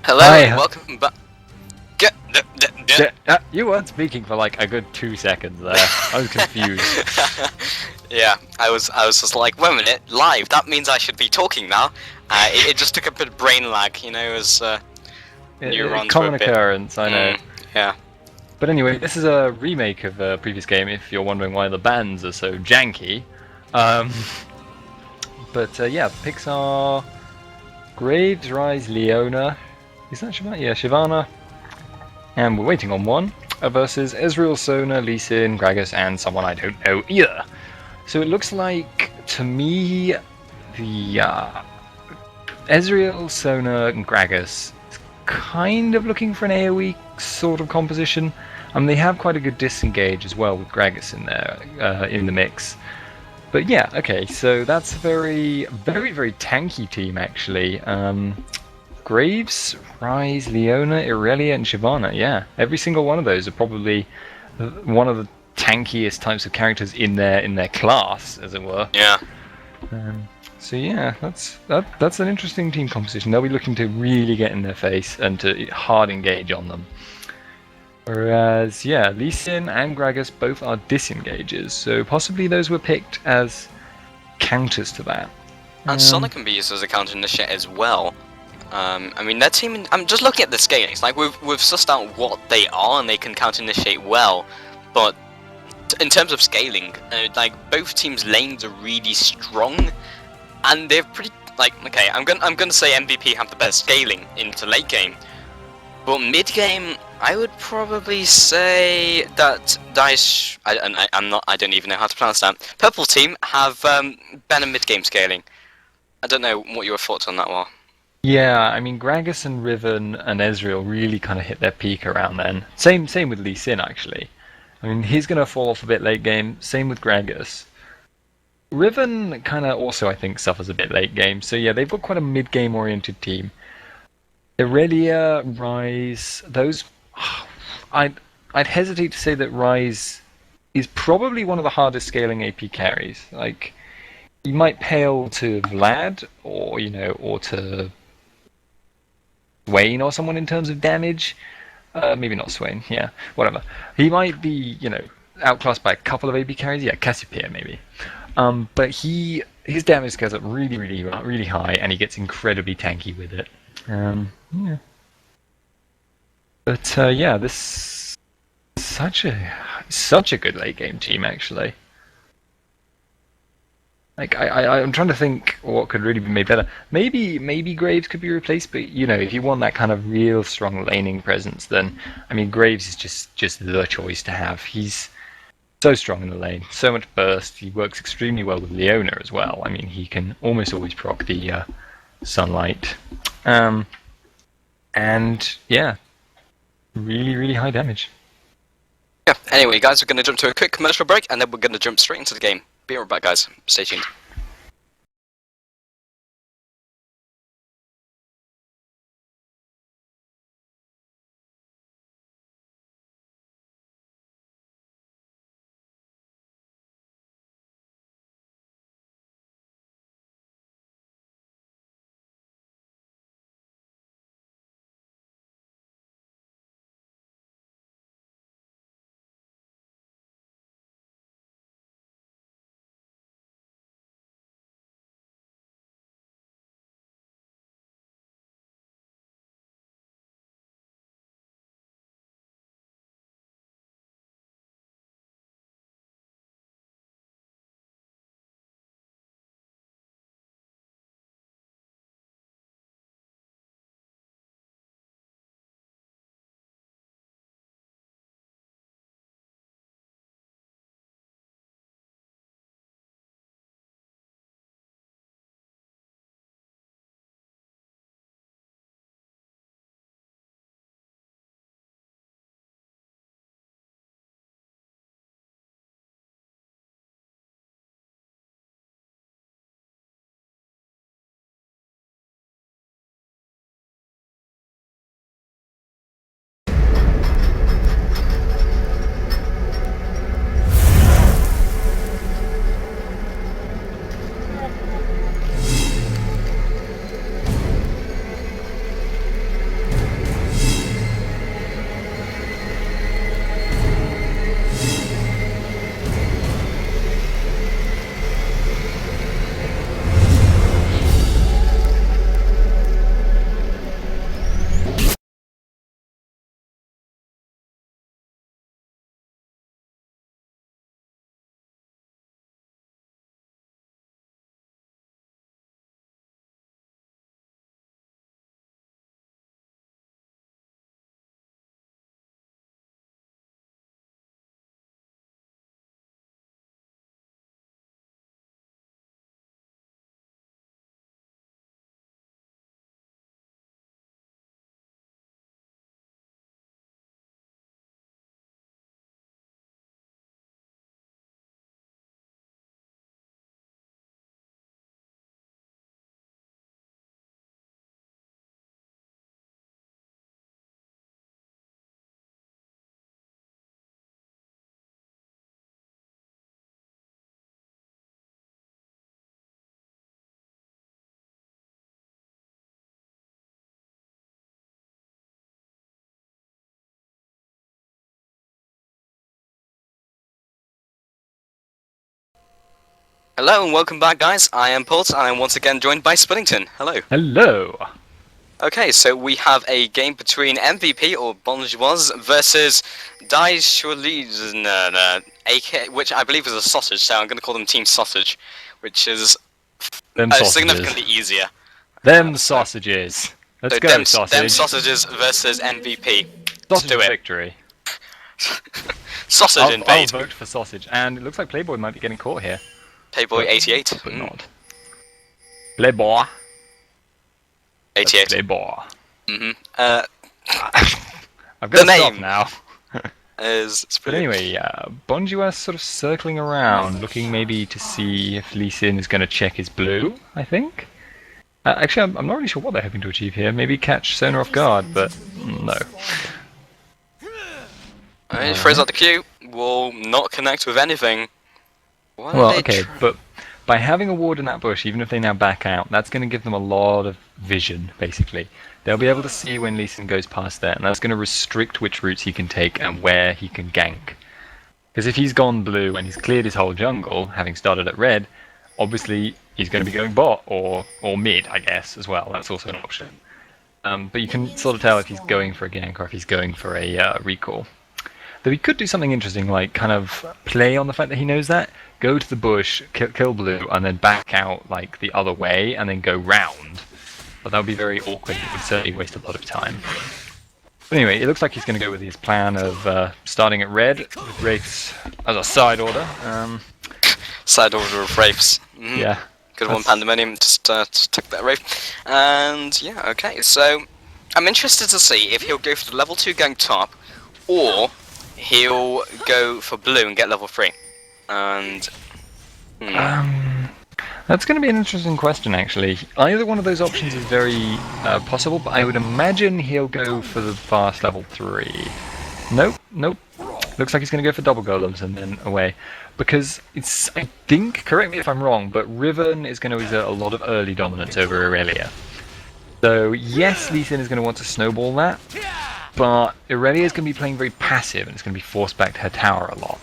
Hello and Hi. welcome back. You weren't speaking for like a good 2 seconds there. I was confused. Yeah, I was just like, wait a minute, live. That means I should be talking now. It just took a bit of brain lag, as neurons were a Common bit. occurrence, I know. Yeah. But anyway, this is a remake of a previous game. If you're wondering why the bands are so janky, um, yeah, Pixar, Graves, Rise, Leona. Is that Shivana? Yeah, Shivana. And we're waiting on one versus Ezreal, Sona, Lee Sin, Gragas, and someone I don't know either. So it looks like, to me, the Ezreal, Sona, and Gragas is kind of looking for an AoE sort of composition. They have quite a good disengage as well with Gragas in there, in the mix. But yeah, okay, so that's a very, very, very tanky team actually. Graves, Rise, Leona, Irelia, and Shyvana. Yeah, every single one of those are probably one of the tankiest types of characters in their class, as it were. Yeah. So yeah, that's an interesting team composition. They'll be looking to really get in their face and to hard engage on them. Whereas, yeah, Lee Sin and Gragas both are disengages, so possibly those were picked as counters to that. And Sonic can be used as a counter initiate as well. I mean, their team. I'm just looking at the scalings. Like we've sussed out what they are, and they can counter initiate well. But in terms of scaling, like both teams' lanes are really strong, and they're pretty. Like, okay, I'm gonna say MVP have the best scaling into late game, but mid game I would probably say that Dice. I don't even know how to pronounce that. Purple team have better mid game scaling. I don't know what your thoughts on that were. Yeah, I mean Gragas and Riven and Ezreal really kind of hit their peak around then. Same with Lee Sin actually. I mean he's gonna fall off a bit late game. Same with Gragas. Riven kind of also I think suffers a bit late game. So yeah, they've got quite a mid game oriented team. Irelia, Rise, those. I'd I'd hesitate to say that Rise is probably one of the hardest scaling AP carries. Like you might pale to Vlad or to Swain or someone in terms of damage. Maybe not Swain. Yeah, whatever. He might be outclassed by a couple of AP carries. Yeah, Cassiopeia maybe. But his damage scales up really, really, really high, and he gets incredibly tanky with it. Yeah. But yeah, this is such a good late game team actually. Like I'm trying to think what could really be made better. Maybe Graves could be replaced, but if you want that kind of real strong laning presence, then I mean Graves is just the choice to have. He's so strong in the lane, so much burst. He works extremely well with Leona as well. I mean he can almost always proc the sunlight, and yeah, really really high damage. Yeah. Anyway, guys, we're gonna jump to a quick commercial break, and then we're gonna jump straight into the game. Be right back, guys. Stay tuned. Hello and welcome back, guys. I am Pulse, and I'm once again joined by Spuddington. Hello. Hello. Okay, so we have a game between MVP or Bonjwas versus AK, which I believe is a sausage. So I'm going to call them Team Sausage, which is Them sausages. significantly easier. Them sausages. Let's So go, sausage. Them Sausages versus MVP. Sausage do it. victory. Sausage I'll invade. vote for sausage. And it looks like Playboy might be getting caught here. Playboy 88. But not. Playboy. 88. Playboy. Mm-hmm. I've got The to stop name. now. But anyway, Bonjwas sort of circling around, looking maybe to see if Lee Sin is going to check his blue, I think. Actually, I'm not really sure what they're hoping to achieve here. Maybe catch Sona off guard, but no. He throws out the Q. Will not connect with anything. Why Well, are they okay, but by having a ward in that bush, even if they now back out, that's going to give them a lot of vision, basically. They'll be able to see when Lee Sin goes past there, and that's going to restrict which routes he can take and where he can gank. Because if he's gone blue and he's cleared his whole jungle, having started at red, obviously he's going to be going bot or mid, I guess, as well. That's also an option. But you can sort of tell if he's going for a gank or if he's going for a recall. Though he could do something interesting, like kind of play on the fact that he knows that, go to the bush, kill blue, and then back out like the other way, and then go round. But that would be very awkward. It would certainly waste a lot of time. But anyway, it looks like he's going to go with his plan of starting at red with Wraiths as a side order. Side order of Wraiths. Yeah. Good one, Pandemonium. Just took that Wraith. And yeah, okay. So I'm interested to see if he'll go for the level 2 gank top, or he'll go for blue and get level 3. And that's going to be an interesting question, actually. Either one of those options is very possible, but I would imagine he'll go for the fast level 3. Nope. Looks like he's going to go for double golems and then away. Because it's, I think, correct me if I'm wrong, but Riven is going to exert a lot of early dominance over Aurelia. So yes, Lee Sin is going to want to snowball that, but Aurelia is going to be playing very passive and it's going to be forced back to her tower a lot.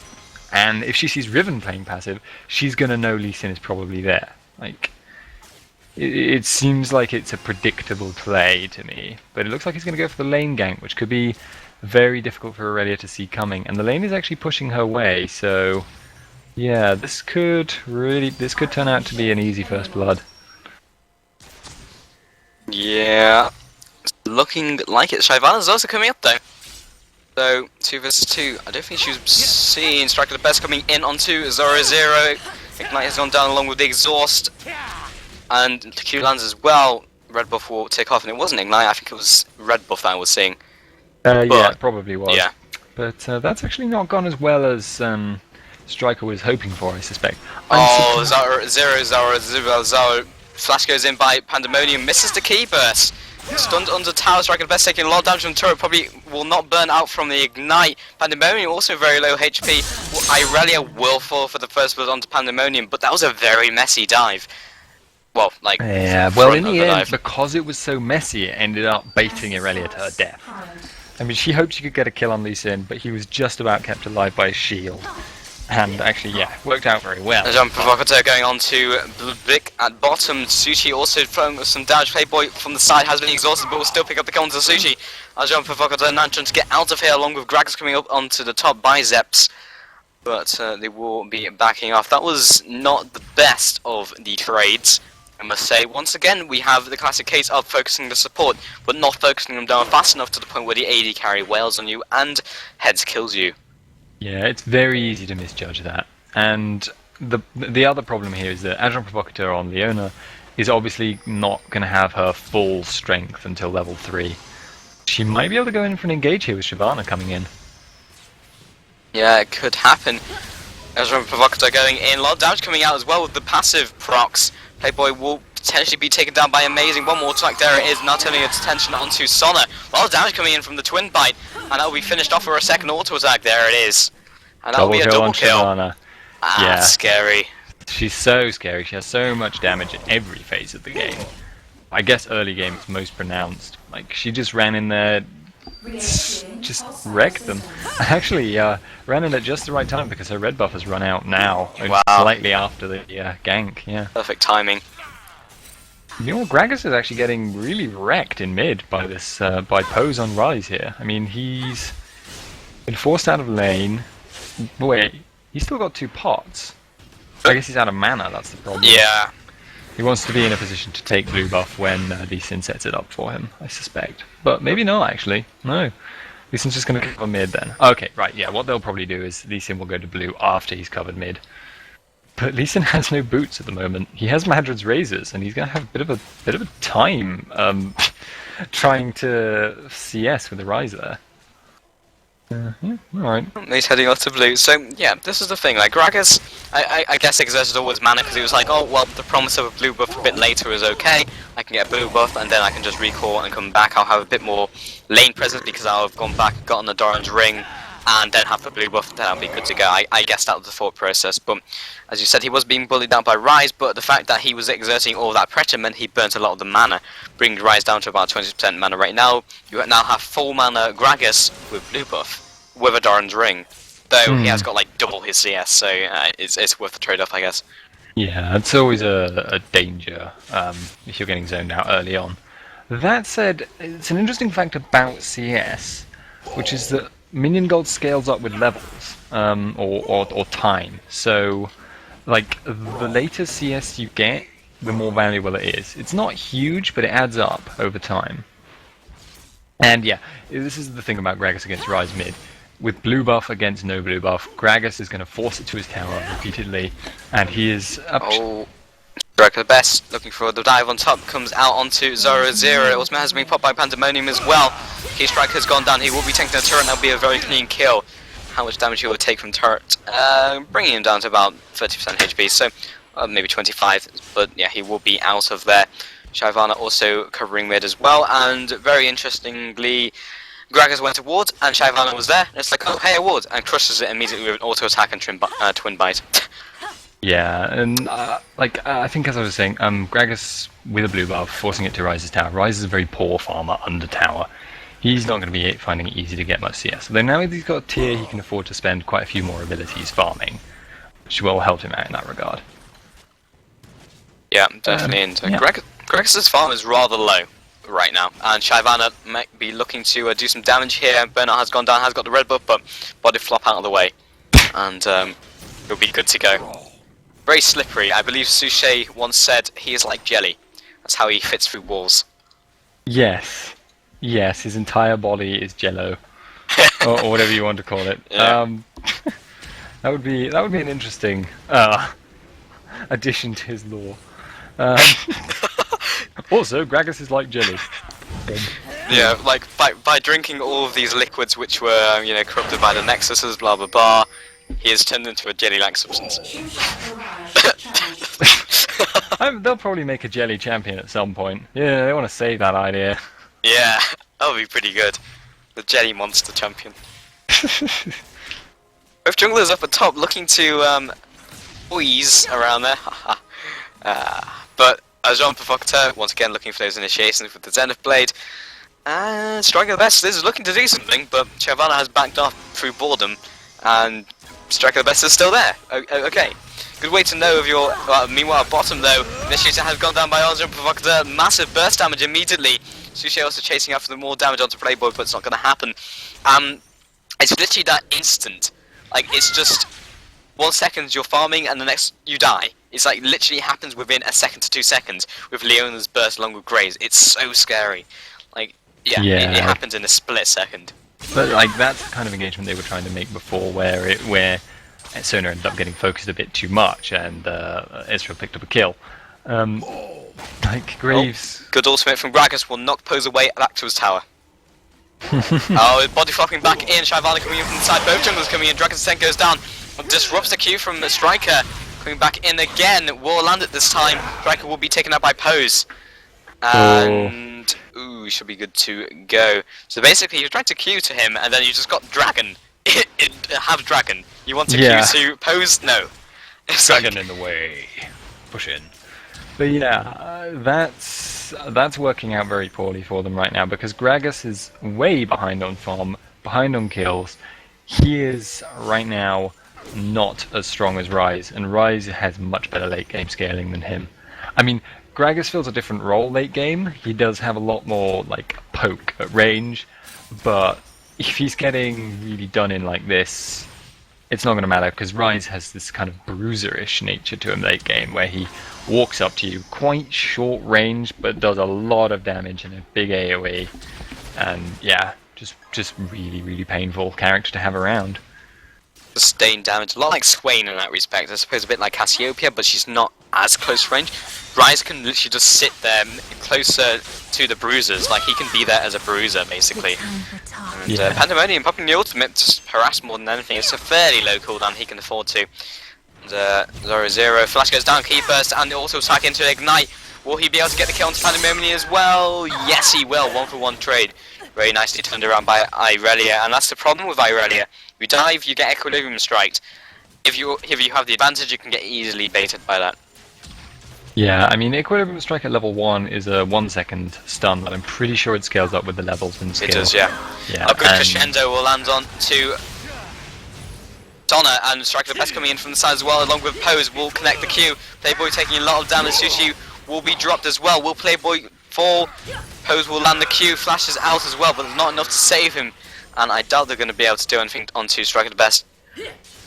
And if she sees Riven playing passive, she's going to know Lee Sin is probably there. Like, it seems like it's a predictable play to me, but it looks like he's going to go for the lane gank, which could be very difficult for Aurelia to see coming. And the lane is actually pushing her way, so yeah, this could turn out to be an easy first blood. yeah, it's looking like it. Shyvana's also coming up though. So 2 versus 2. I don't think she was seen. Striker the best coming in onto Zoro Zero. Ignite has gone down along with the exhaust, and the Q lands as well. Red buff will take off, and it wasn't Ignite. I think it was red buff that I was seeing. Yeah, it probably was. Yeah. But that's actually not gone as well as Striker was hoping for, I suspect. Oh, Zoro. Flash goes in by Pandemonium, misses the key burst. Stunned under tower, Striker the best taking a lot of damage from the turret, probably will not burn out from the ignite. Pandemonium also very low HP. Irelia will fall for the first blood onto Pandemonium, but that was a very messy dive. Well, like, yeah, well in the end, because it was so messy, it ended up baiting Aurelia to her death. I mean, she hoped she could get a kill on Lee Sin, but he was just about kept alive by his shield. And actually, yeah, worked out very well. A jump provocateur going on to Vic at bottom. Sushi also throwing some damage. Playboy from the side has been exhausted, but will still pick up the kill onto Sushi. A jump provocateur now trying to get out of here, along with Gragas coming up onto the top biceps. But they will be backing off. That was not the best of the trades, I must say. Once again, we have the classic case of focusing the support, but not focusing them down fast enough to the point where the AD carry wails on you and heads kills you. Yeah, it's very easy to misjudge that. And the other problem here is that Agent Provocateur on Leona is obviously not going to have her full strength until level 3. She might be able to go in for an engage here with Shyvana coming in. Yeah, it could happen. Agent Provocateur going in, a lot of damage coming out as well with the passive procs. Playboy will potentially be taken down by Amazing. One more attack, there it is, now turning its attention onto Sona. A lot of damage coming in from the Twin Bite, and that will be finished off for a second auto attack, there it is. And that will be a double kill. Shyvana. Ah, Yeah. that's scary. She's so scary, she has so much damage in every phase of the game. I guess early game is most pronounced. Like, she just ran in there, just wrecked them. Actually, ran in at just the right time because her red buff has run out now, Wow. slightly after the gank. Yeah. Perfect timing. You know, Gragas is actually getting really wrecked in mid by this by Pose on Rise here. I mean, he's been forced out of lane. Wait, he's still got 2 pots. I guess he's out of mana. That's the problem. Yeah. He wants to be in a position to take blue buff when Lee Sin sets it up for him, I suspect. But maybe not, actually. No. Lee Sin's just going to cover mid then. Okay, right, yeah, what they'll probably do is Lee Sin will go to blue after he's covered mid. But Lee Sin has no boots at the moment. He has Madrid's Razors, and he's going to have a bit of a time trying to CS with the Rise there. Yeah, alright. He's heading off to blue. So, yeah, this is the thing. Like, Gragas, I guess exerted all his mana because he was like, oh, well, the promise of a blue buff a bit later is okay. I can get a blue buff and then I can just recall and come back. I'll have a bit more lane presence because I'll have gone back, gotten the Doran's ring, and then have the blue buff, then I'll be good to go. I guess that was the thought process. But, as you said, he was being bullied down by Rise, but the fact that he was exerting all that pressure meant he burnt a lot of the mana, bringing Rise down to about 20% mana right now. You now have full mana Gragas with blue buff, with a Doran's ring. Though he has got like double his CS, so it's worth the trade-off, I guess. Yeah, it's always a danger if you're getting zoned out early on. That said, it's an interesting fact about CS, which is that minion gold scales up with levels, or time. So, like, the later CS you get, the more valuable it is. It's not huge, but it adds up over time. And yeah, this is the thing about Gragas against Rise mid. With blue buff against no blue buff, Gragas is going to force it to his tower repeatedly, and he is up. Oh, Striker the best, looking for the dive on top, comes out onto Zoro Zero. It also has been popped by Pandemonium as well. Key Striker has gone down, he will be taking the turret, and that'll be a very clean kill. How much damage he will take from turret? Bringing him down to about 30% HP, so maybe 25, but yeah, he will be out of there. Shyvana also covering mid as well, and very interestingly, Gragas went to ward, and Shyvana was there, and it's like, oh, hey, a ward, and crushes it immediately with an auto attack and twin bite. Yeah, and I think as I was saying, Gragas with a blue buff, forcing it to Rise's tower. Rise is a very poor farmer under tower. He's not going to be finding it easy to get much CS. Although now he's got a tier, he can afford to spend quite a few more abilities farming, which will help him out in that regard. Yeah, definitely. Yeah. Gragas' farm is rather low right now, and Shyvana might be looking to do some damage here. Bernard has gone down, has got the red buff, but body flop out of the way, and he'll be good to go. Very slippery. I believe Suchet once said he is like jelly. That's how he fits through walls. Yes. Yes, his entire body is jello. or whatever you want to call it. Yeah. That would be an interesting addition to his lore. Also, Gragas is like jelly. Yeah, like by drinking all of these liquids which were, corrupted by the Nexuses, blah blah blah, he has turned into a jelly-like substance. They'll probably make a jelly champion at some point. Yeah, they want to save that idea. Yeah, that'll be pretty good. The jelly monster champion. Both junglers up at top looking to squeeze around there. But Jean Provocateur once again looking for those initiations with the Zenith Blade. And Striker the Best is looking to do something, but Shyvana has backed off through boredom, and Striker the Best is still there. Okay. Good way to know of your... meanwhile, bottom though, Initiator has gone down by Jean Provocateur. Massive burst damage immediately. Sushi also chasing after the more damage onto Playboy, but it's not going to happen. It's literally that instant. Like, it's just 1 second you're farming and the next you die. It's like literally happens within a second to 2 seconds with Leona's burst along with Gray's. It's so scary. Like, yeah. It happens in a split second. But like that's the kind of engagement they were trying to make before, where Sona ended up getting focused a bit too much, and Israel picked up a kill. Like Graves. Oh, good ultimate from Gragas will knock Pose away back to his tower. Body flopping back in. Shyvana coming in from the side. Both junglers coming in. Dragon's Tent goes down. Disrupts the queue from the Striker. Coming back in again. Will land it this time. Striker will be taken out by Pose. And ooh, should be good to go. So basically, you tried to queue to him, and then you just got Dragon. Have Dragon. You want to queue to Pose? No. Dragon in the way. Push in. But yeah, that's working out very poorly for them right now because Gragas is way behind on farm. behind on kills. He is right now not as strong as Rise, and Rise has much better late game scaling than him. I mean, Gragas fills a different role late game. He does have a lot more like poke at range, but if he's getting really done in like this, it's not going to matter because Rise has this kind of bruiserish nature to him late game where he walks up to you quite short range but does a lot of damage and a big AoE, and yeah, just really painful character to have around. Sustained damage, a lot like Swain in that respect. I suppose a bit like Cassiopeia, but she's not as close range. Rise can literally just sit there closer to the bruisers, like he can be there as a bruiser basically. And Pandemonium popping the ultimate to harass more than anything. It's a fairly low cooldown he can afford to. And Zoro Zero, Flash goes down, key burst, and also attack into Ignite. Will he be able to get the kill onto Pandemonium as well? Yes, he will. 1-for-1 trade. Very nicely turned around by Irelia, and that's the problem with Irelia. You dive, you get Equilibrium Striked. If you have the advantage, you can get easily baited by that. Yeah, I mean, Equilibrium Strike at level 1 is a 1 second stun, but I'm pretty sure it scales up with the levels and skill. It does, yeah. A good crescendo will land on to Donna, and Striker the Best coming in from the side as well, along with Pose will connect the Q. Playboy taking a lot of damage. Sushi will be dropped as well. Will Playboy fall? Pose will land the Q. Flash is out as well, but there's not enough to save him. And I doubt they're going to be able to do anything onto Striker the Best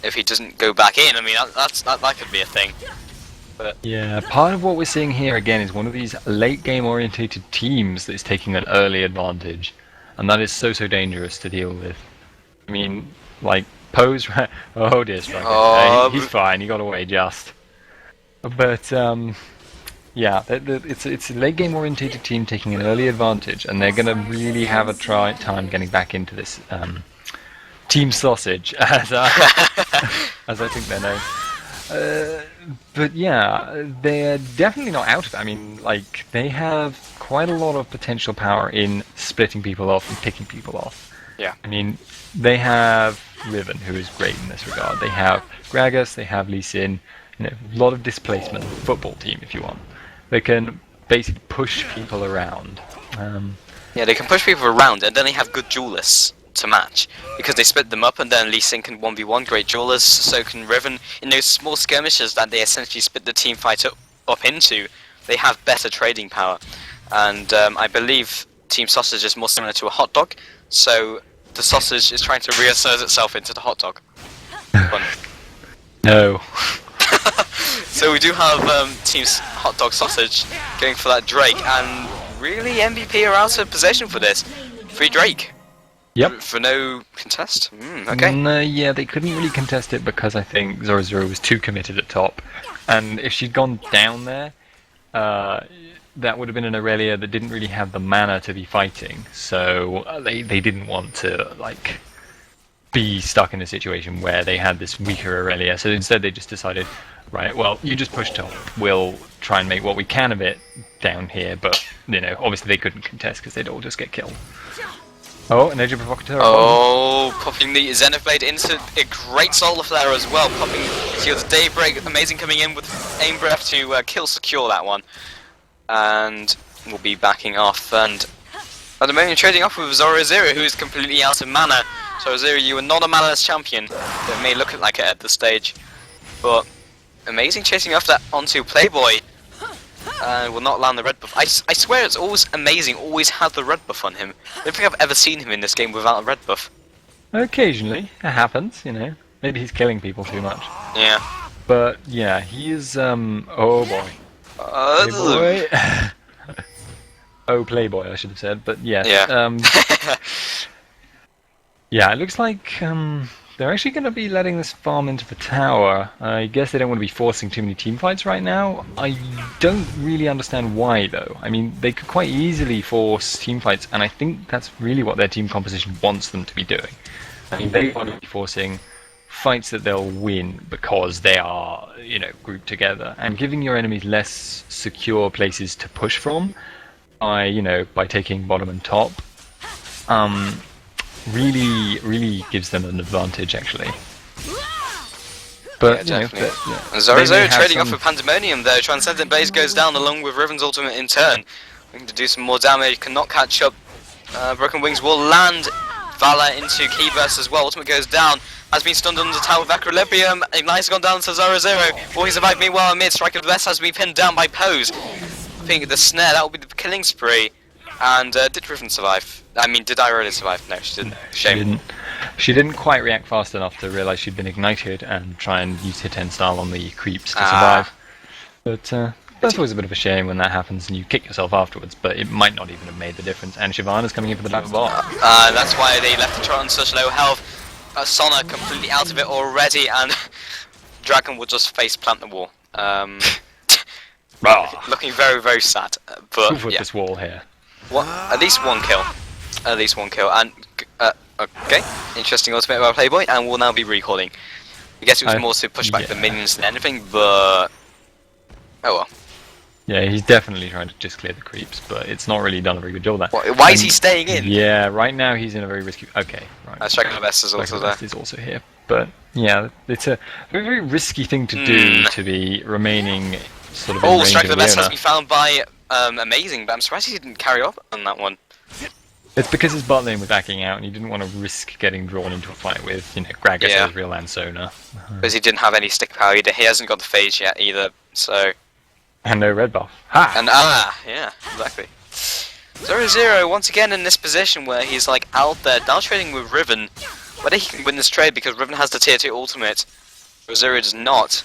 if he doesn't go back in. I mean, that could be a thing. But yeah, part of what we're seeing here again is one of these late game orientated teams that is taking an early advantage, and that is so dangerous to deal with. I mean, like Pose, oh dear, Striker, he's fine, he got away just. But yeah, it's a late game orientated team taking an early advantage, and they're going to really have a time getting back into this team sausage, as I think they're known. But yeah, they're definitely not out of it. I mean, like, they have quite a lot of potential power in splitting people off and picking people off. Yeah. I mean, they have Riven, who is great in this regard. They have Gragas, they have Lee Sin, a lot of displacement, football team if you want. They can basically push people around. Yeah, they can push people around, and then they have good duelists to match, because they split them up, and then Lee Sin can 1v1, great duelists, so can Riven. In those small skirmishes that they essentially split the team fight up into, they have better trading power. And I believe Team Sausage is more similar to a hot dog, so the sausage is trying to reassert itself into the hot dog. No. So we do have Team Hot Dog Sausage going for that Drake, and really MVP are out of possession for this. Free Drake. Yep. For no contest? Okay. Yeah, they couldn't really contest it because I think Zoro Zero was too committed at top. And if she'd gone down there, that would have been an Aurelia that didn't really have the mana to be fighting. So they didn't want to, like, be stuck in a situation where they had this weaker Aurelia. So instead they just decided, right, well, you just push top. We'll try and make what we can of it down here. But, obviously they couldn't contest because they'd all just get killed. Oh, an Edge of Provocateur. Oh, popping the Zenith Blade into a great Solar Flare as well. Popping Shields Daybreak, amazing coming in with Aim Breath to kill secure that one. And we'll be backing off. And at the moment, trading off with Zoro Zero, who is completely out of mana. Zoro Zero, you are not a manaless champion. It may look like it at this stage. But amazing chasing off that onto Playboy. Will not land the red buff. I swear it's always amazing, always had the red buff on him. I don't think I've ever seen him in this game without a red buff. Occasionally, it happens, Maybe he's killing people too much. Yeah. But yeah, he is, oh boy. Playboy. Oh, Playboy, I should have said, but yes. Yeah. Yeah, it looks like, they're actually going to be letting this farm into the tower. I guess they don't want to be forcing too many team fights right now. I don't really understand why, though. I mean, they could quite easily force team fights, and I think that's really what their team composition wants them to be doing. I mean, they want to be forcing fights that they'll win because they are, grouped together, and giving your enemies less secure places to push from by taking bottom and top. Really gives them an advantage, actually. But, Zoro Zero trading off with Pandemonium there. Transcendent Base goes down along with Riven's ultimate in turn. Looking to do some more damage, cannot catch up. Broken Wings will land Valor into Key Burst as well. Ultimate goes down. Has been stunned under the tower with Equilibrium. Ignite's gone down to 0-0. Will he survive? Meanwhile, mid Strike of the Best has been pinned down by Pose. I think the snare, that will be the killing spree. And did Riven survive? I mean, did Irola survive? No, she didn't. Shame. She didn't quite react fast enough to realise she'd been ignited and try and use hit end style on the creeps to survive. But that's always a bit of a shame when that happens and you kick yourself afterwards, but it might not even have made the difference. And Shyvana's coming in for the back bot. That's why they left the Trot on such low health. Sona completely out of it already, and Dragon will just face plant the wall. Looking very, very sad. But Who put this wall here? What? At least one kill. At least one kill. And okay, interesting ultimate by Playboy, and we'll now be recalling. I guess it was more to push back the minions than anything, but oh well. Yeah, he's definitely trying to just clear the creeps, but it's not really done a very good job there. Why is he staying in? Yeah, right now he's in a very risky... Okay, right. Strike of the Best is also there. Is also here. But, yeah, it's a very, very risky thing to do to be remaining sort of in range Strike of of the Best Leona. has been found by Amazing, but I'm surprised he didn't carry up on that one. It's because his bot lane was backing out and he didn't want to risk getting drawn into a fight with, you know, Gragas, Ezreal and Sona. Because he didn't have any stick power either. He hasn't got the phase yet either, so... And no red buff. Ha! And yeah, exactly. 0-0 once again in this position where he's like out there now trading with Riven. Whether he can win this trade because Riven has the tier 2 ultimate, 0-0 does not.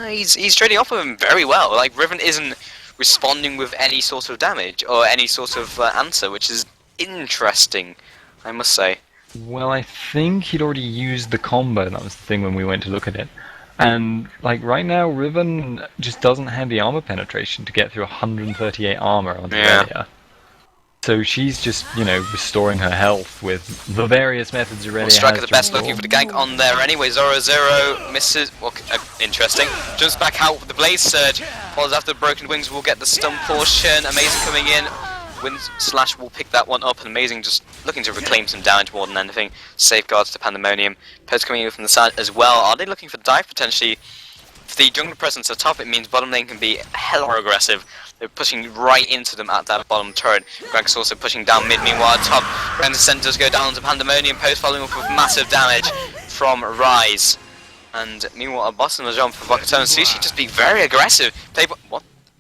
He's trading off of him very well. Like Riven isn't responding with any sort of damage or any sort of answer, which is interesting, I must say. Well, I think he'd already used the combo. That was the thing when we went to look at it. And, like, right now, Riven just doesn't have the armor penetration to get through 138 armor onto Aurelia. So she's just, you know, restoring her health with the various methods Aurelia has. Strike of the Best looking for the gank on there anyway. 0-0 misses. Well, interesting. Jumps back out with the Blaze Surge. Follows after the Broken Wings. Will get the stun portion. Amazing coming in. Slash will pick that one up, and Amazing just looking to reclaim some damage more than anything. Safeguards to Pandemonium. Post coming in from the side as well. Are they looking for dive potentially? If the jungler presence at top, it means bottom lane can be hella more aggressive. They're pushing right into them at that bottom turret. Greg's also pushing down mid. Meanwhile, top Ren's centers go down to Pandemonium. Post following up with massive damage from Rise. And meanwhile, at bottom, the jump for Bokato and Sushi just being very aggressive.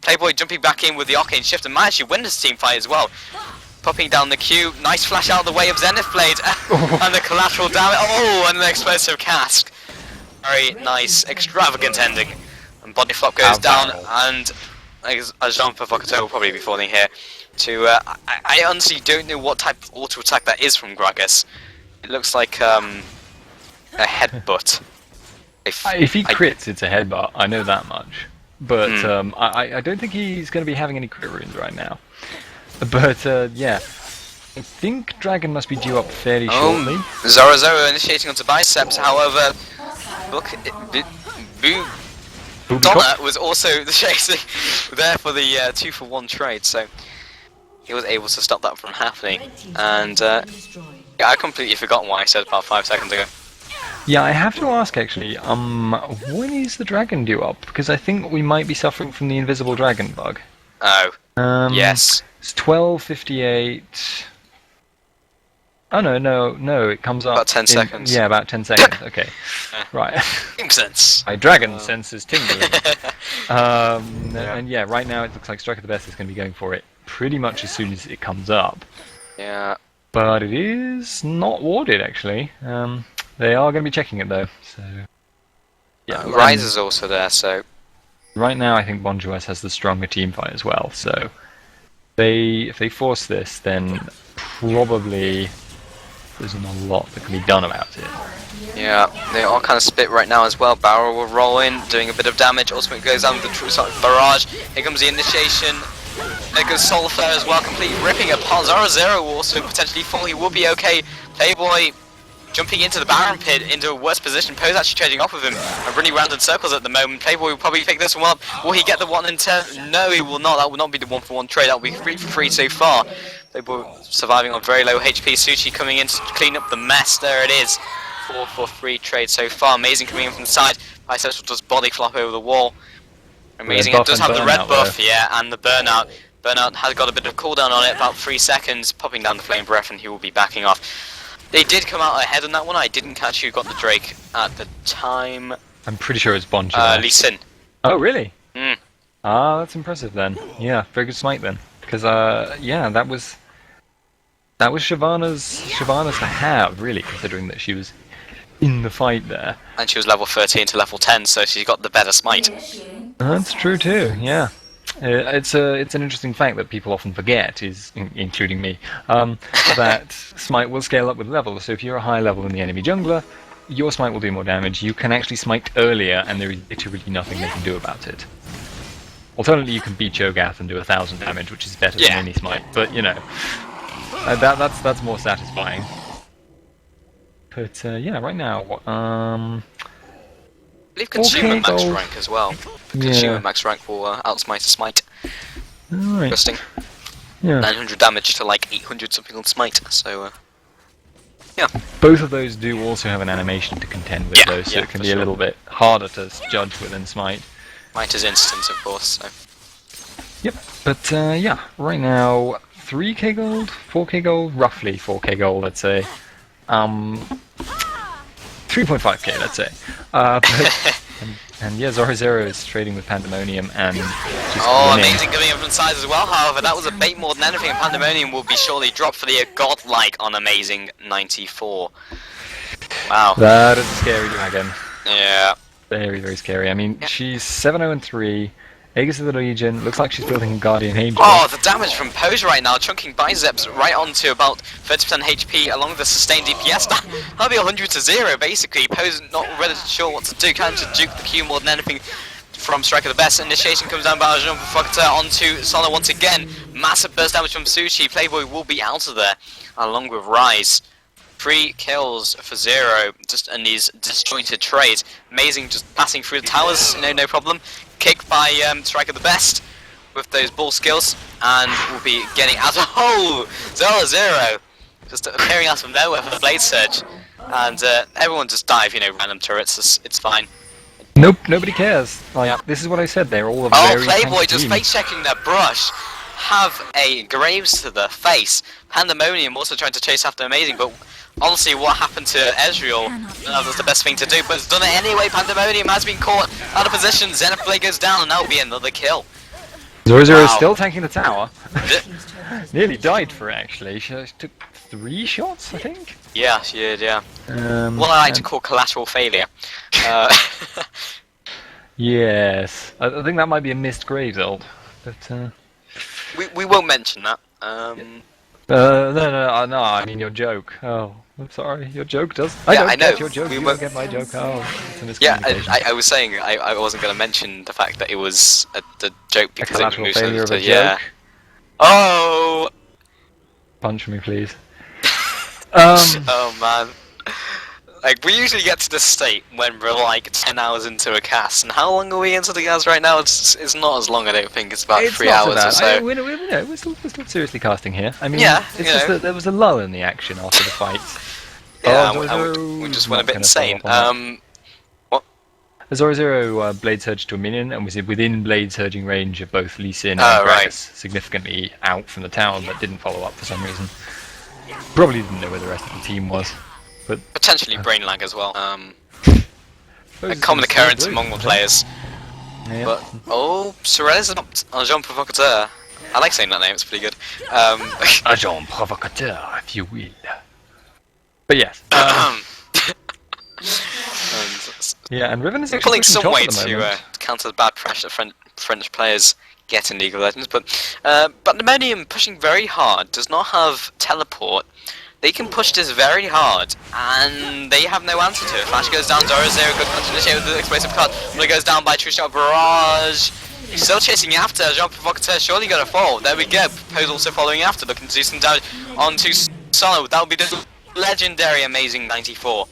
Playboy jumping back in with the Arcane Shift and managed to win this team fight as well. Popping down the Q, nice flash out of the way of Zenith Blade, and the collateral damage, and the explosive cask. Very nice, extravagant ending. And body flop goes down, and as Jean Provocateur will probably be falling here. I honestly don't know what type of auto attack that is from Gragas. It looks like a headbutt. If he crits, it's a headbutt, I know that much. But I don't think he's going to be having any crit runes right now. But yeah, I think Dragon must be due up fairly shortly. Zoro initiating onto Biceps, however, look, Donna was also chasing there for the 2-for-1 trade, so he was able to stop that from happening. And yeah, I completely forgot what I said about 5 seconds ago. Yeah, I have to ask actually, when is the dragon due up? Because I think we might be suffering from the invisible dragon bug. Oh. Yes. It's 12:58. Oh no, it comes up... About 10 seconds. Yeah, about 10 seconds, okay. Right. Makes sense. My dragon sense is tingling. And yeah, right now it looks like Strike of the Best is going to be going for it pretty much as soon as it comes up. Yeah. But it is not warded actually. They are going to be checking it though, so... Yeah, Rise is also there, so... Right now I think Bonjwas has the stronger team fight as well, so... If they force this, then probably there isn't a lot that can be done about it. Yeah, they are kind of split right now as well. Barrow will roll in, doing a bit of damage. Ultimate goes down with the True Sight Barrage. Here comes the initiation. There goes Soul Flare as well, completely ripping apart. 0-0 will also potentially fall. He will be okay. Playboy jumping into the Baron pit into a worse position. Poe's actually trading off with him and running around in circles at the moment. Playboy will probably pick this one up. Will he get the 1 in 10? No, he will not. That will not be the 1-for-1 trade. That will be 3-for-3 so far. Playboy surviving on very low HP. Sushi coming in to clean up the mess. There it is. 4-for-3 trade so far. Amazing coming in from the side. Biceps will just body flop over the wall. Amazing. It does have the red buff, yeah, and the burnout. Burnout has got a bit of cooldown on it, about 3 seconds, popping down the Flame Breath, and he will be backing off. They did come out ahead on that one. I didn't catch who got the Drake at the time. I'm pretty sure it's Bonjwas. Lee Sin. Oh, really? Mm. Ah, that's impressive then. Yeah, very good smite then. Because, yeah, that was Shyvana's to have, really, considering that she was in the fight there. And she was level 13 to level 10, so she got the better smite. That's true too, yeah. It's an interesting fact that people often forget, including me, that smite will scale up with level. So if you're a higher level than the enemy jungler, your smite will do more damage. You can actually smite earlier, and there is literally nothing they can do about it. Alternatively, you can beat Cho'Gath and do 1,000 damage, which is better than any smite. But you know, that's more satisfying. But yeah, right now, I believe Consumer Max Rank as well. Consumer Max Rank will outsmite a smite. Right. Interesting. Yeah. 900 damage to like 800 something on smite, so yeah. Both of those do also have an animation to contend with, though, so it can be a little bit harder to judge with than smite. Smite is instant, of course, so. Yep, but yeah, right now, 3k gold, 4k gold, roughly 4k gold, let's say. 3.5k, let's say. But, and yeah, Zoro is trading with Pandemonium and just winning. Amazing coming in from side as well, however, that was a bait more than anything, and Pandemonium will be surely dropped for the godlike on Amazing 94. Wow. That is a scary dragon. Yeah. Very, very scary. I mean, she's 7-0-3, Aegis of the Legion, looks like she's building a Guardian Angel. Oh, the damage from Pose right now, chunking biceps right onto about 30% HP along the sustained DPS. That'll be 100 to 0, basically. Pose not really sure what to do, kind of juke the Q more than anything from Striker the Best. Initiation comes down by Jean Provocateur onto Sona once again. Massive burst damage from Sushi. Playboy will be out of there, along with Rise. 3 kills for 0, just in these disjointed trades. Amazing, just passing through the towers, no problem. Kicked by Striker the Best with those ball skills, and we'll be getting out of 0-0, just appearing out of nowhere for the Blade Surge, and everyone just dive, random turrets. It's fine. Nope, nobody cares. Like this is what I said. They're all a very Playboy just team. fake checking their brush. Have a Graves to the face. Pandemonium also trying to chase after Amazing, but honestly, what happened to Ezreal? That was the best thing to do, but it's done it anyway. Pandemonium has been caught out of position. Zenith Blade goes down, and that will be another kill. Zoro is still tanking the tower. Nearly died for it, actually. She took 3 shots, I think. Yeah, she did, yeah. What I like to call collateral failure. Yes. I think that might be a missed Graves ult, but we won't mention that. No, I mean your joke. Oh, I'm sorry, your joke does. I don't get your joke, you don't get my joke. Oh, it's a miscommunication. I was saying I wasn't going to mention the fact that it was the joke because a collateral failure of a joke. Oh! Punch me, please. Oh man. Like, we usually get to this state when we're like 10 hours into a cast, and how long are we into the cast right now? It's not as long, I don't think. It's about 3 hours or so. We're still seriously casting here. I mean, yeah, it's just that there was a lull in the action after the fights. We just went a bit insane. What? Zoro Blade Surge to a minion and was within Blade Surging range of both Lee Sin and Gragas, significantly out from the town, but didn't follow up for some reason. Probably didn't know where the rest of the team was. But potentially brain lag as well. A common occurrence among the players. Yeah. But Sorel's not Agent Provocateur. I like saying that name; it's pretty good. Agent Provocateur, if you will. But yes. Yeah, and Riven is actually pulling some way to counter the bad pressure French players get in League of Legends. But Pandemonium pushing very hard, does not have teleport. They can push this very hard, and they have no answer to it. Flash goes down, Zoro, good continuation with the explosive card. But it goes down by True Shot Barrage. He's still chasing after. Jean Provocateur surely gonna fall. There we go. Pose also following after, looking to do some damage onto Solo. That would be the legendary Amazing 94.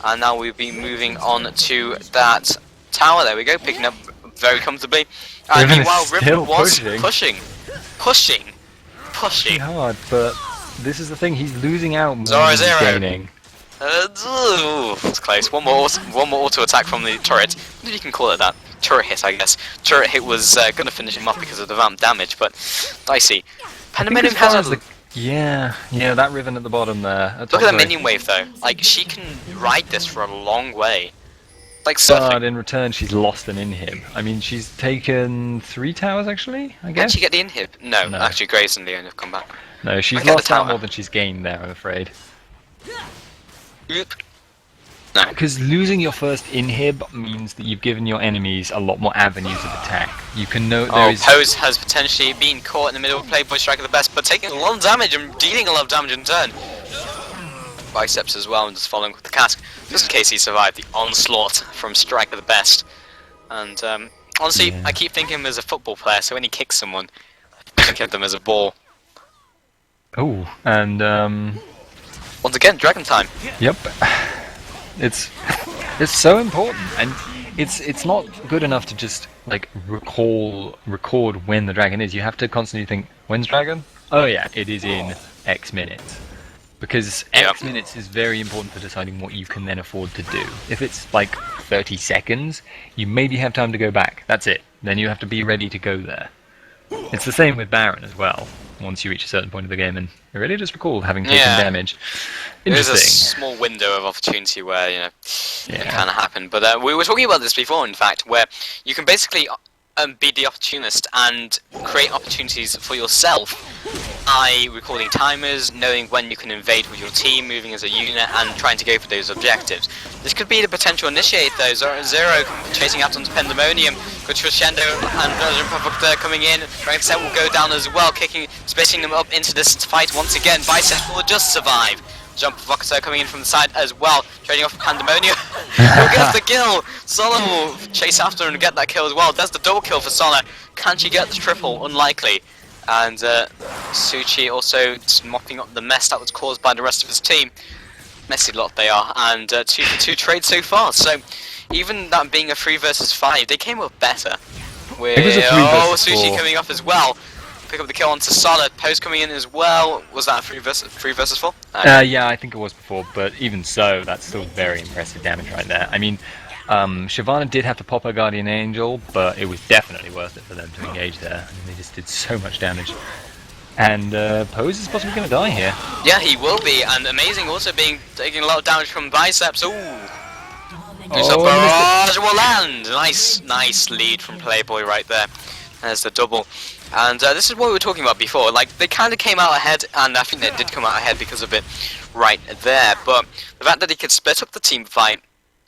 And now we'll be moving on to that tower. There we go, picking up very comfortably. And meanwhile, Riven was pushing hard, but this is the thing, he's losing out more than he's gaining. That's close. One more auto attack from the turret. You can call it that. turret hit, I guess. Turret hit was going to finish him off because of the vamp damage, but dicey. Pandemonium has a... Yeah, that Riven at the bottom there. Look at the minion wave though. Like, she can ride this for a long way. Like surfing. But in return, she's lost an inhib. I mean, she's taken 3 towers actually, I guess? Can she get the inhib? No, actually Grace and Leon have come back. No, she's lost out more than she's gained there, I'm afraid. Oop. No. Because losing your first inhib means that you've given your enemies a lot more avenues of attack. You can know there is... Pose has potentially been caught in the middle of play by Striker the best, but taking a lot of damage and dealing a lot of damage in turn. Biceps as well, and just following with the cask, just in case he survived the onslaught from Striker the best. And honestly, I keep thinking of him as a football player, so when he kicks someone, I think of them as a ball. Oh, and once again, Dragon time. Yep. It's so important, and it's not good enough to just like record when the dragon is. You have to constantly think, when's dragon? Oh yeah, it is in X minutes. Because X minutes is very important for deciding what you can then afford to do. If it's like 30 seconds, you maybe have time to go back. That's it. Then you have to be ready to go there. It's the same with Baron as well. Once you reach a certain point of the game, and I really just recall having taken damage. There's a small window of opportunity where it kind of happened. But we were talking about this before, in fact, where you can basically be the opportunist and create opportunities for yourself by recording timers, knowing when you can invade with your team, moving as a unit, and trying to go for those objectives. This could be the potential initiate though. Zero chasing out onto Pandemonium, good crescendo, and Provokta coming in. Dragon Set will go down as well, spacing them up into this fight once again. Biceps will just survive. Jump Provocateur coming in from the side as well, trading off Pandemonium. Who gets the kill? Solar will chase after and get that kill as well. That's the double kill for Solar. Can she get the triple? Unlikely. And Suchi also mopping up the mess that was caused by the rest of his team. Messy lot they are, and 2 for 2 trades so far. So even that being a 3 versus 5, they came up better. With Suchi coming up as well. Pick up the kill onto Solid. Post coming in as well. Was that a 3 versus 4? Yeah, I think it was before, but even so, that's still very impressive damage right there. I mean, Shyvana did have to pop her Guardian Angel, but it was definitely worth it for them to engage there. I mean, they just did so much damage. And Pose is possibly going to die here. Yeah, he will be, and Amazing also taking a lot of damage from Biceps. Ooh! There's a barrage will land! Nice lead from Playboy right there. There's the double. And this is what we were talking about before. Like, they kind of came out ahead, and I think they did come out ahead because of it right there. But the fact that they could split up the team fight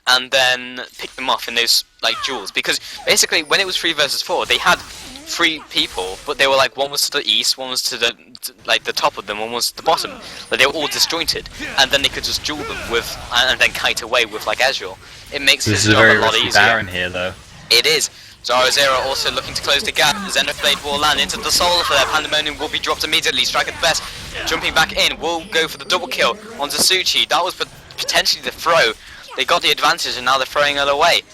and then pick them off in those like duels, because basically when it was 3 versus 4, they had 3 people, but they were like, one was to the east, one was to the the top of them, one was to the bottom. But they were all disjointed, and then they could just duel them with and then kite away with like Ezreal. It makes his job a lot easier. Baron here though. It is. Zero also looking to close the gap. Xenoblade will land into the soul for their Pandemonium will be dropped immediately. Striker the best, jumping back in, will go for the double kill onto Suchi. That was potentially the throw. They got the advantage and now they're throwing it away.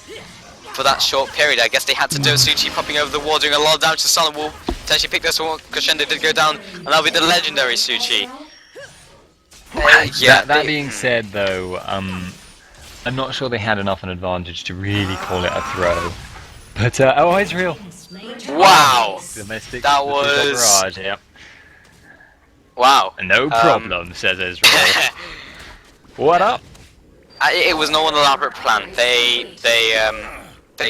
For that short period, I guess they had to do it. Suchi popping over the wall, doing a lot of damage to Solid. Will potentially pick this one. Crescendo did go down, and that'll be the legendary Suchi. That being said, though, I'm not sure they had enough an advantage to really call it a throw. But Israel. Wow. Domestic. That was. Barrage, yep. Wow. No problem, says Israel. What up? It was no elaborate plan. They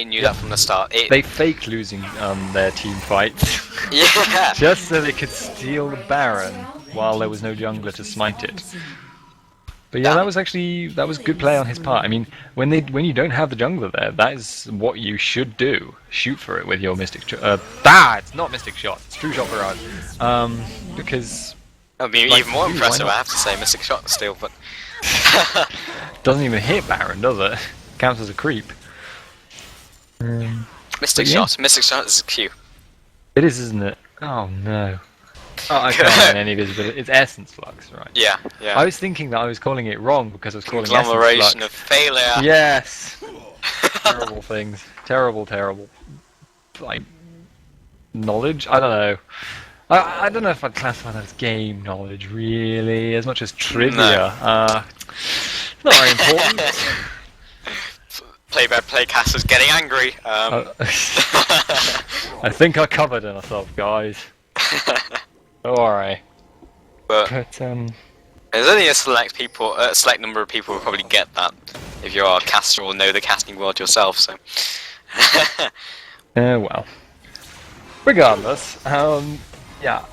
knew that from the start. They faked losing their team fights. Yeah. Just so they could steal the Baron while there was no jungler to smite it. But yeah, that was good play on his part. I mean, when you don't have the jungler there, that is what you should do. Shoot for it with your Mystic Shot. It's not Mystic Shot. It's True Shot Barrage. Because that would be even more impressive, I have to say, Mystic Shot steal, but doesn't even hit Baron, does it? Counts as a creep. Mystic Shot is a Q. It is, isn't it? Oh no. Oh, I can't find any visibility. It's Essence Flux, right? Yeah. I was thinking that I was calling it wrong because I was calling Essence Flux. Conglomeration of failure. Yes. Terrible things. Terrible. Like, knowledge? I don't know. I don't know if I'd classify that as game knowledge, really, as much as trivia. No. Not very important. play-by-play caster's getting angry. I think I covered enough, guys. Don't worry. But But there's only a select number of people who probably get that. If you're a caster or know the casting world yourself, so. well. Regardless, yeah.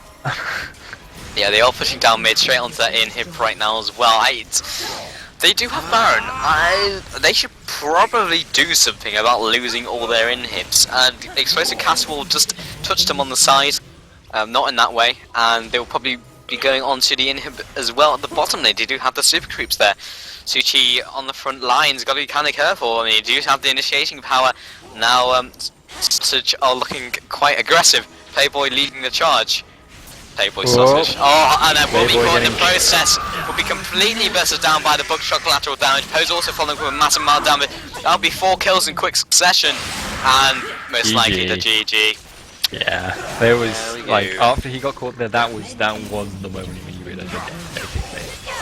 Yeah, they are pushing down mid straight onto that inhib right now as well. They do have Baron. They should probably do something about losing all their inhibs. And the explosive cast will just touch them on the side, not in that way, and they'll probably be going on to the inhib as well at the bottom. They do have the super creeps there. Suchi on the front lines, got to be kind of careful. I mean, you do have the initiating power now. Sausage are looking quite aggressive. Playboy leading the charge. Playboy Sausage. Oh, and will be caught in the process. Will be completely bested down by the buckshot collateral damage. Pose also following with a massive amount of damage. That'll be 4 kills in quick succession, and most likely the GG. Yeah, there was like after he got caught there, that was the moment when you realised okay, basically.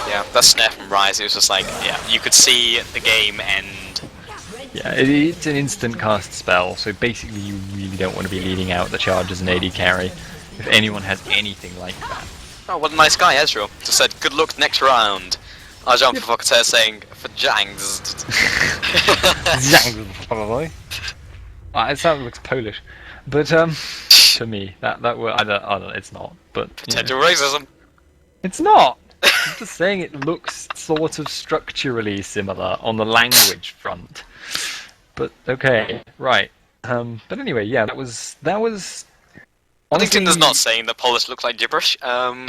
Yeah, that snare from Rise. It was just like, yeah, you could see the game end. Yeah, it's an instant cast spell, so basically you really don't want to be leading out the charge as an AD carry. If anyone has anything like that. Oh, what a nice guy, Ezreal. Just said, good luck next round. Arjan Provocateur saying, for Jangs. Jangs, probably. It sounds looks Polish. But, to me, that word, I don't, it's not, but... Potential racism. It's not! I'm just saying it looks sort of structurally similar on the language front. But, okay, right. But anyway, yeah, that was... Honestly, does not saying that Polish looks like gibberish. No,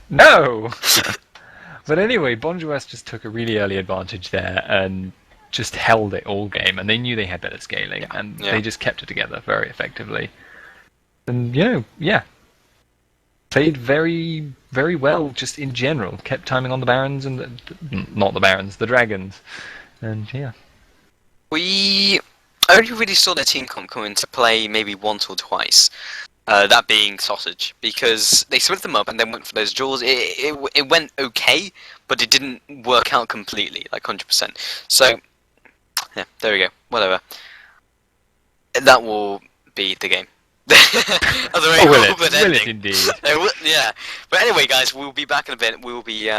no! But anyway, Bonjwas just took a really early advantage there and just held it all game, and they knew they had better scaling, and they just kept it together very effectively. And, played very, very well just in general. Kept timing on the Barons and not the Barons, the Dragons. And, yeah. We only really saw their team comp come into play maybe once or twice. That being Sausage, because they split them up and then went for those duels. It went okay, but it didn't work out completely, like 100%. So, yeah, there we go. Whatever. That will be the game. Will it indeed? Yeah. But anyway, guys, we'll be back in a bit. We will be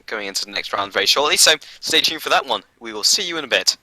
going into the next round very shortly, so stay tuned for that one. We will see you in a bit.